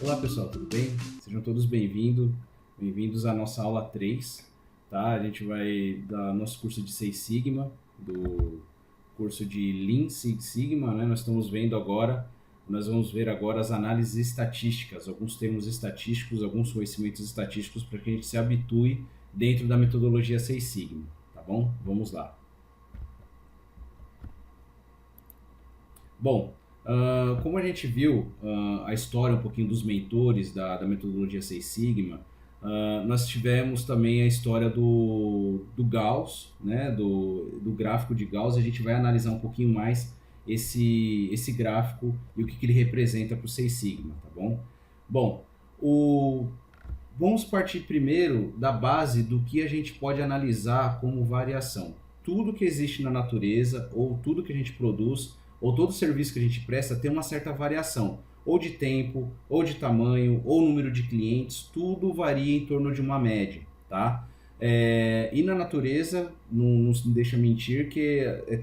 Olá pessoal, tudo bem? Sejam todos bem-vindos à nossa aula 3, tá? A gente vai dar nosso curso de Seis Sigma, do curso de Lean Six Sigma, né? Nós vamos ver agora as análises estatísticas, alguns termos estatísticos, alguns conhecimentos estatísticos para que a gente se habitue dentro da metodologia Seis Sigma, tá bom? Vamos lá. Bom, como a gente viu a história um pouquinho dos mentores da metodologia Seis Sigma, nós tivemos também a história do Gauss, né, do gráfico de Gauss. A gente vai analisar um pouquinho mais esse gráfico e o que ele representa para o Seis Sigma, tá bom? Bom, vamos partir primeiro da base do que a gente pode analisar como variação. Tudo que existe na natureza, ou tudo que a gente produz, ou todo serviço que a gente presta tem uma certa variação, ou de tempo, ou de tamanho, ou número de clientes, tudo varia em torno de uma média, tá? E na natureza, não se deixa mentir que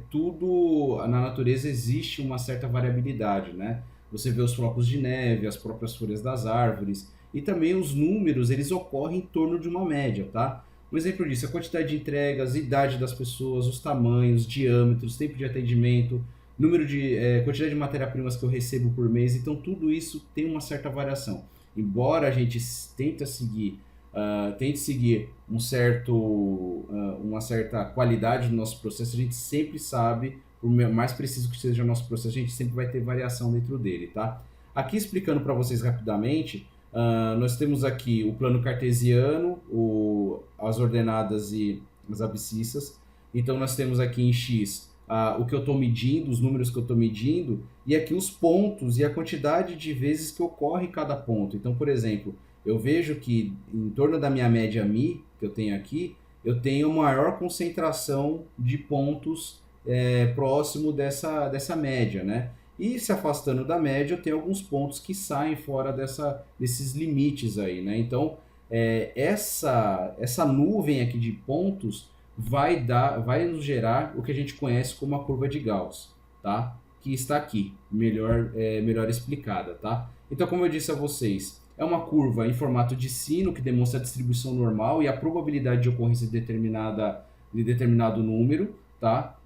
tudo, na natureza existe uma certa variabilidade, né? Você vê os flocos de neve, as próprias folhas das árvores, e também os números, eles ocorrem em torno de uma média, tá? Um exemplo disso, a quantidade de entregas, idade das pessoas, os tamanhos, diâmetros, tempo de atendimento, quantidade de matéria-primas que eu recebo por mês. Então tudo isso tem uma certa variação. Embora a gente tente seguir uma certa qualidade do nosso processo, a gente sempre sabe, por mais preciso que seja o nosso processo, a gente sempre vai ter variação dentro dele, tá? Aqui explicando para vocês rapidamente, nós temos aqui o plano cartesiano, as ordenadas e as abscissas. Então nós temos aqui em X o que eu estou medindo, os números que eu estou medindo, e aqui os pontos e a quantidade de vezes que ocorre cada ponto. Então, por exemplo, eu vejo que em torno da minha média Mi, que eu tenho aqui, eu tenho maior concentração de pontos próximo dessa média, né? E se afastando da média, eu tenho alguns pontos que saem fora desses limites aí, né? Então, essa nuvem aqui de pontos vai nos gerar o que a gente conhece como a curva de Gauss, tá? Que está aqui, melhor explicada, tá? Então, como eu disse a vocês, é uma curva em formato de sino que demonstra a distribuição normal e a probabilidade de ocorrência de determinado número, tá?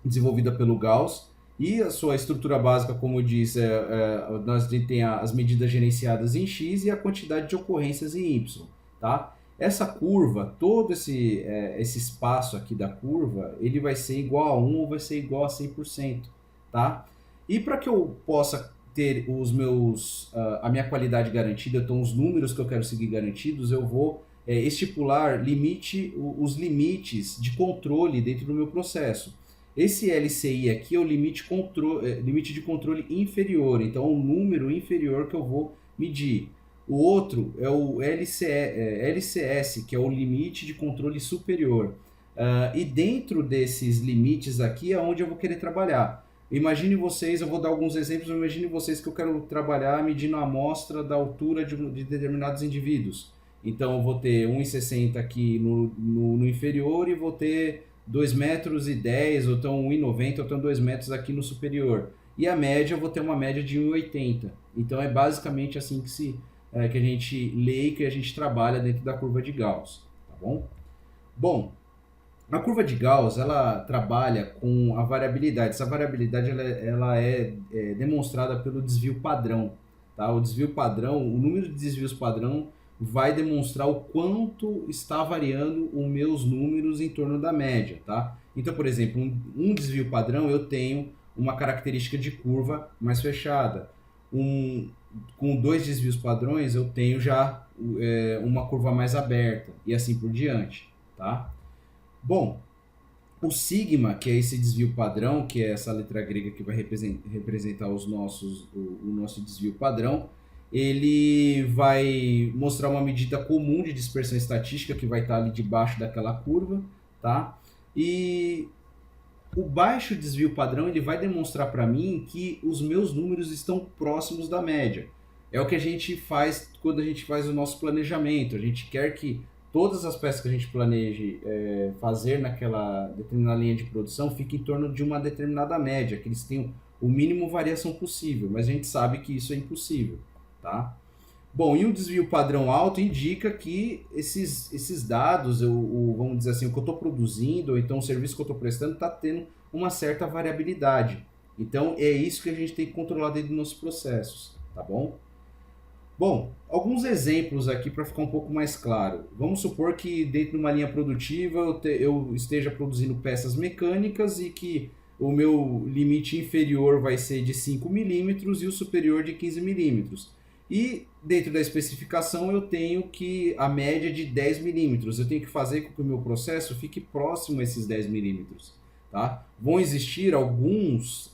Desenvolvida pelo Gauss. E a sua estrutura básica, como eu disse, nós tem as medidas gerenciadas em X e a quantidade de ocorrências em Y, tá? Essa curva, todo esse espaço aqui da curva, ele vai ser igual a 1 ou vai ser igual a 100%, tá? E para que eu possa ter a minha qualidade garantida, então os números que eu quero seguir garantidos, eu vou estipular os limites de controle dentro do meu processo. Esse LCI aqui é o limite de controle inferior, então é o número inferior que eu vou medir. O outro é o LCS, que é o limite de controle superior. E dentro desses limites aqui é onde eu vou querer trabalhar. Imagine vocês, eu vou dar alguns exemplos, imagine vocês que eu quero trabalhar medindo a amostra da altura de determinados indivíduos. Então eu vou ter 1,60 aqui no inferior e vou ter 2,10 m, ou então 1,90 m, ou então 2 metros aqui no superior. E a média, eu vou ter uma média de 1,80 m. Então é basicamente assim que a gente lê e que a gente trabalha dentro da curva de Gauss, tá bom? Bom, a curva de Gauss, ela trabalha com a variabilidade. Essa variabilidade ela é demonstrada pelo desvio padrão, tá? O desvio padrão, o número de desvios padrão vai demonstrar o quanto está variando os meus números em torno da média, tá? Então, por exemplo, um desvio padrão, eu tenho uma característica de curva mais fechada. Com 2 desvios padrões, eu tenho já uma curva mais aberta, e assim por diante, tá? Bom, o sigma, que é esse desvio padrão, que é essa letra grega que vai representar o nosso desvio padrão, ele vai mostrar uma medida comum de dispersão estatística que vai estar ali debaixo daquela curva, tá? E o baixo desvio padrão, ele vai demonstrar para mim que os meus números estão próximos da média. É o que a gente faz quando a gente faz o nosso planejamento. A gente quer que todas as peças que a gente planeje fazer naquela determinada linha de produção fiquem em torno de uma determinada média, que eles tenham o mínimo variação possível, mas a gente sabe que isso é impossível, tá? Bom, e o desvio padrão alto indica que esses dados, vamos dizer assim, o que eu estou produzindo, ou então o serviço que eu estou prestando, está tendo uma certa variabilidade. Então, é isso que a gente tem que controlar dentro dos nossos processos, tá bom? Bom, alguns exemplos aqui para ficar um pouco mais claro. Vamos supor que dentro de uma linha produtiva eu esteja produzindo peças mecânicas e que o meu limite inferior vai ser de 5 milímetros e o superior de 15 milímetros. E dentro da especificação eu tenho que a média de 10 milímetros. Eu tenho que fazer com que o meu processo fique próximo a esses 10 milímetros. Tá? Vão existir algumas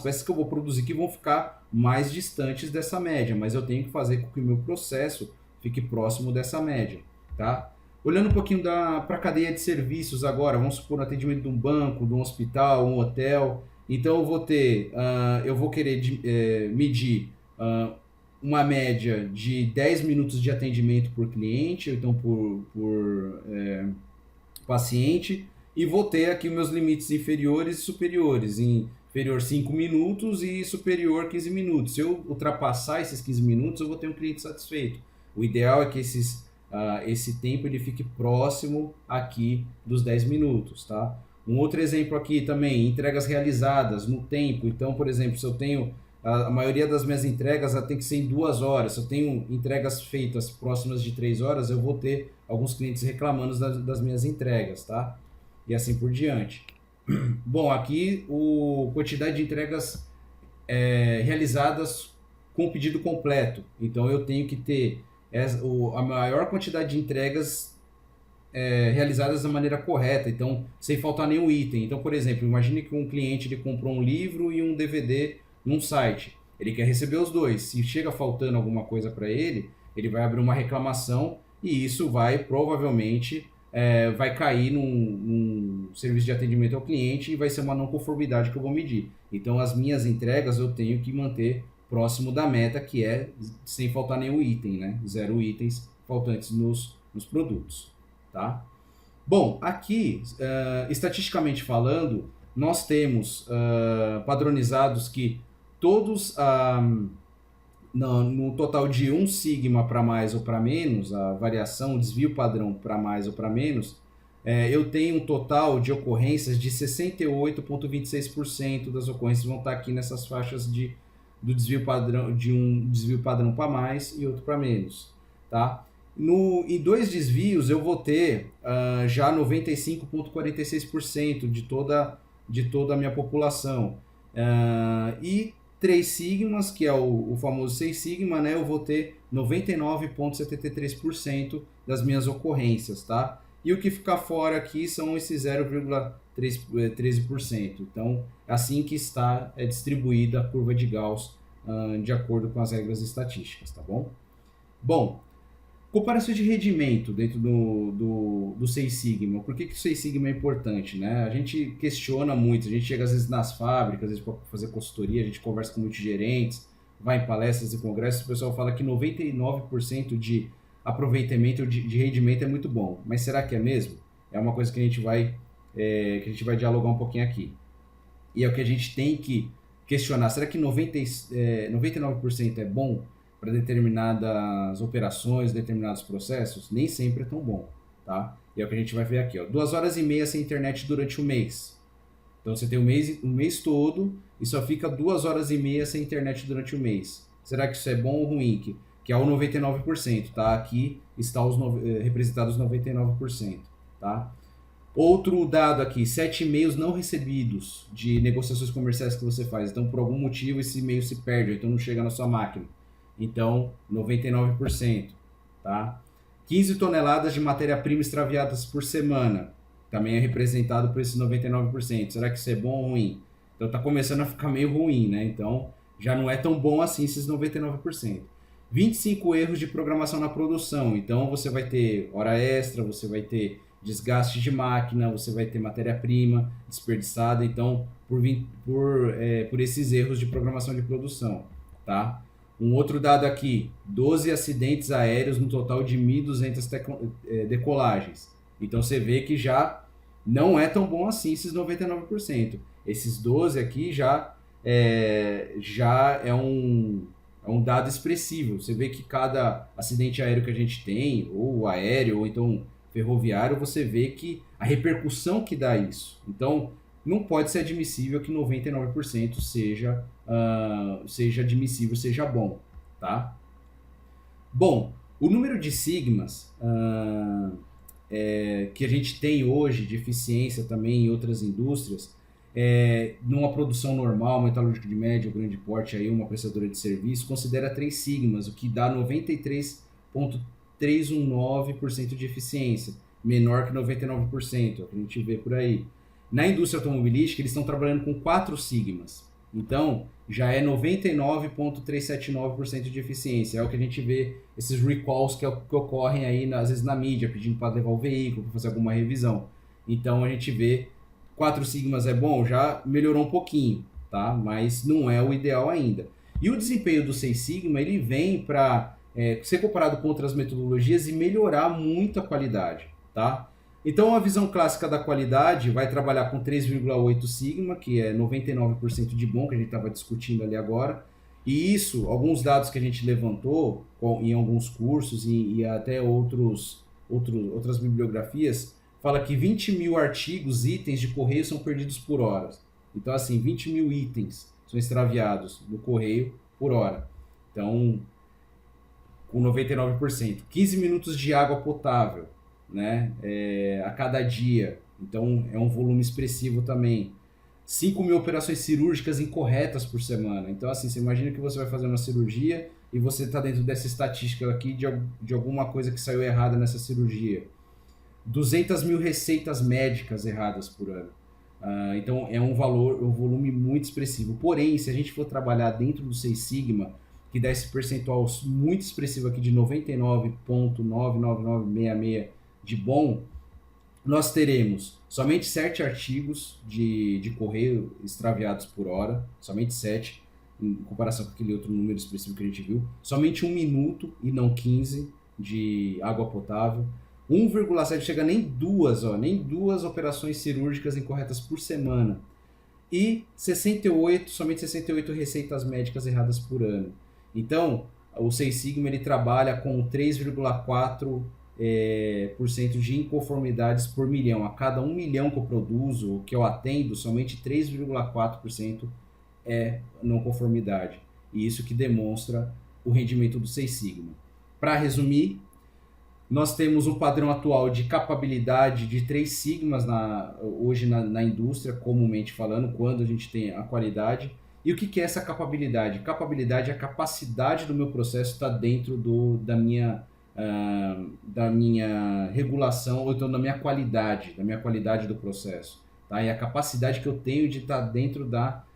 peças que eu vou produzir que vão ficar mais distantes dessa média, mas eu tenho que fazer com que o meu processo fique próximo dessa média. Tá? Olhando um pouquinho para a cadeia de serviços agora, vamos supor o atendimento de um banco, de um hospital, um hotel. Então eu vou querer medir uma média de 10 minutos de atendimento por cliente, ou então por paciente, e vou ter aqui meus limites inferiores e superiores, em inferior 5 minutos e superior 15 minutos. Se eu ultrapassar esses 15 minutos, eu vou ter um cliente satisfeito. O ideal é que esse tempo ele fique próximo aqui dos 10 minutos, tá? Um outro exemplo aqui também, entregas realizadas no tempo. Então, por exemplo, se eu tenho a maioria das minhas entregas tem que ser em 2 horas. Se eu tenho entregas feitas próximas de 3 horas, eu vou ter alguns clientes reclamando das minhas entregas, tá? E assim por diante. Bom, aqui quantidade de entregas realizadas com o pedido completo. Então eu tenho que ter a maior quantidade de entregas realizadas da maneira correta, então sem faltar nenhum item. Então, por exemplo, imagine que um cliente ele comprou um livro e um DVD num site. Ele quer receber os dois. Se chega faltando alguma coisa para ele, ele vai abrir uma reclamação e isso vai provavelmente vai cair num serviço de atendimento ao cliente e vai ser uma não conformidade que eu vou medir. Então, as minhas entregas eu tenho que manter próximo da meta, que é sem faltar nenhum item, né? 0 itens faltantes nos produtos, tá? Bom, aqui, estatisticamente falando, nós temos padronizados que todos, no total de 1 sigma para mais ou para menos, a variação, o desvio padrão para mais ou para menos, eu tenho um total de ocorrências de 68,26% das ocorrências vão estar aqui nessas faixas do desvio padrão, de um desvio padrão para mais e outro para menos, tá? Em 2 desvios eu vou ter já 95,46% de toda a minha população. E 3 sigmas, que é o famoso 6 sigma, né, eu vou ter 99,73% das minhas ocorrências, tá? E o que ficar fora aqui são esses 0,13%. Então, assim que está distribuída a curva de Gauss de acordo com as regras estatísticas, tá bom? Bom, comparação de rendimento dentro do 6 Sigma. Por que o 6 Sigma é importante, né? A gente questiona muito, a gente chega às vezes nas fábricas, às vezes para fazer consultoria, a gente conversa com muitos gerentes, vai em palestras e congressos, o pessoal fala que 99% de aproveitamento de rendimento é muito bom. Mas será que é mesmo? É uma coisa que a gente vai dialogar um pouquinho aqui. E é o que a gente tem que questionar. Será que 99% é bom para determinadas operações, determinados processos? Nem sempre é tão bom, tá? E é o que a gente vai ver aqui, ó. 2 horas e meia sem internet durante o mês. Então você tem um mês todo e só fica 2 horas e meia sem internet durante o mês. Será que isso é bom ou ruim? Que é o 99%, tá? Aqui está representados os 99%, tá? Outro dado aqui, 7 e-mails não recebidos de negociações comerciais que você faz. Então, por algum motivo, esse e-mail se perde, então não chega na sua máquina. Então, 99%, tá? 15 toneladas de matéria-prima extraviadas por semana. Também é representado por esses 99%. Será que isso é bom ou ruim? Então, tá começando a ficar meio ruim, né? Então, já não é tão bom assim esses 99%. 25 erros de programação na produção. Então, você vai ter hora extra, você vai ter desgaste de máquina, você vai ter matéria-prima desperdiçada. Então, por esses erros de programação de produção, tá? Um outro dado aqui, 12 acidentes aéreos no total de 1.200 decolagens. Então você vê que já não é tão bom assim esses 99%. Esses 12 aqui já é É um dado expressivo. Você vê que cada acidente aéreo que a gente tem, ou aéreo, ou então ferroviário, você vê que a repercussão que dá isso. Então, não pode ser admissível que 99% seja admissível, seja bom, tá? Bom, o número de sigmas que a gente tem hoje de eficiência também em outras indústrias, numa produção normal, metalúrgica de médio ou grande porte, aí uma prestadora de serviço, considera 3 sigmas, o que dá 93,319% de eficiência, menor que 99%, é o que a gente vê por aí. Na indústria automobilística, eles estão trabalhando com 4 sigmas, então já é 99,379% de eficiência. É o que a gente vê, esses recalls que ocorrem aí, às vezes na mídia, pedindo para levar o veículo, para fazer alguma revisão. Então a gente vê 4 sigmas é bom, já melhorou um pouquinho, tá? Mas não é o ideal ainda. E o desempenho do 6 sigma, ele vem para ser comparado com outras metodologias e melhorar muito a qualidade, tá? Então a visão clássica da qualidade vai trabalhar com 3,8 sigma, que é 99% de bom, que a gente estava discutindo ali agora. E isso, alguns dados que a gente levantou em alguns cursos e até outras bibliografias, fala que 20 mil artigos, itens de correio são perdidos por hora. Então, assim, 20 mil itens são extraviados no correio por hora. Então, com 99%. 15 minutos de água potável, né? A cada dia. Então, é um volume expressivo também. 5 mil operações cirúrgicas incorretas por semana. Então, assim, você imagina que você vai fazer uma cirurgia e você está dentro dessa estatística aqui de alguma coisa que saiu errada nessa cirurgia. 200 mil receitas médicas erradas por ano. Então é um volume muito expressivo. Porém, se a gente for trabalhar dentro do 6 sigma, que dá esse percentual muito expressivo aqui de 99,99966 de bom, nós teremos somente 7 artigos de correio extraviados por hora, somente 7, em comparação com aquele outro número expressivo que a gente viu, somente 1 minuto e não 15 de água potável, 1,7, chega nem duas operações cirúrgicas incorretas por semana. E somente 68 receitas médicas erradas por ano. Então, o 6 sigma ele trabalha com 3,4% de inconformidades por milhão. A cada 1 milhão que eu produzo, que eu atendo, somente 3,4% é não conformidade. E isso que demonstra o rendimento do 6 sigma. Para resumir, nós temos um padrão atual de capabilidade de 3 sigmas hoje na indústria, comumente falando, quando a gente tem a qualidade. E o que é essa capabilidade? Capabilidade é a capacidade do meu processo estar dentro da minha regulação, ou então da minha qualidade do processo. Tá? E a capacidade que eu tenho de estar dentro da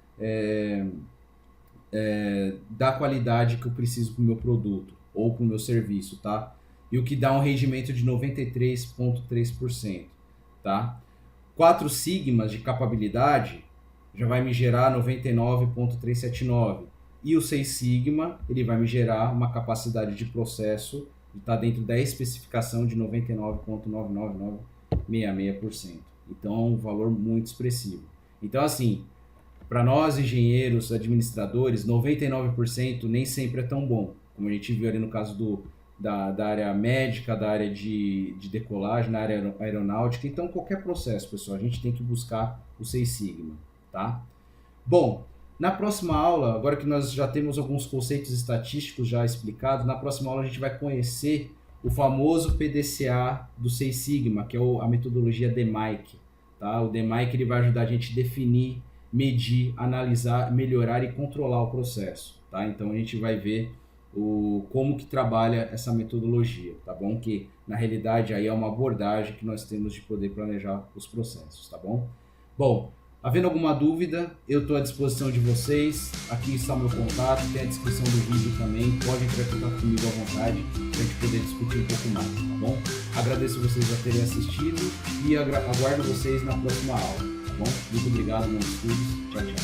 qualidade que eu preciso para o meu produto ou para o meu serviço, tá? E o que dá um rendimento de 93,3%, tá? 4 sigmas de capabilidade já vai me gerar 99,379. E o 6 sigma, ele vai me gerar uma capacidade de processo que está dentro da especificação de 99,99966%. Então, é um valor muito expressivo. Então, assim, para nós engenheiros, administradores, 99% nem sempre é tão bom, como a gente viu ali no caso da área médica, da área de decolagem, na área aeronáutica. Então, qualquer processo, pessoal, a gente tem que buscar o 6 sigma, tá? Bom, na próxima aula, agora que nós já temos alguns conceitos estatísticos já explicados, na próxima aula a gente vai conhecer o famoso PDCA do 6 sigma, que é a metodologia DMAIC, tá? O DMAIC ele vai ajudar a gente a definir, medir, analisar, melhorar e controlar o processo, tá? Então, a gente vai ver como que trabalha essa metodologia, tá bom? Que na realidade aí é uma abordagem que nós temos de poder planejar os processos, tá bom? Bom, havendo alguma dúvida, eu estou à disposição de vocês, aqui está o meu contato, tem a descrição do vídeo também, pode entrar em contato comigo à vontade, para a gente poder discutir um pouco mais, tá bom? Agradeço vocês a terem assistido e aguardo vocês na próxima aula, tá bom? Muito obrigado, meus estudos, tchau, tchau.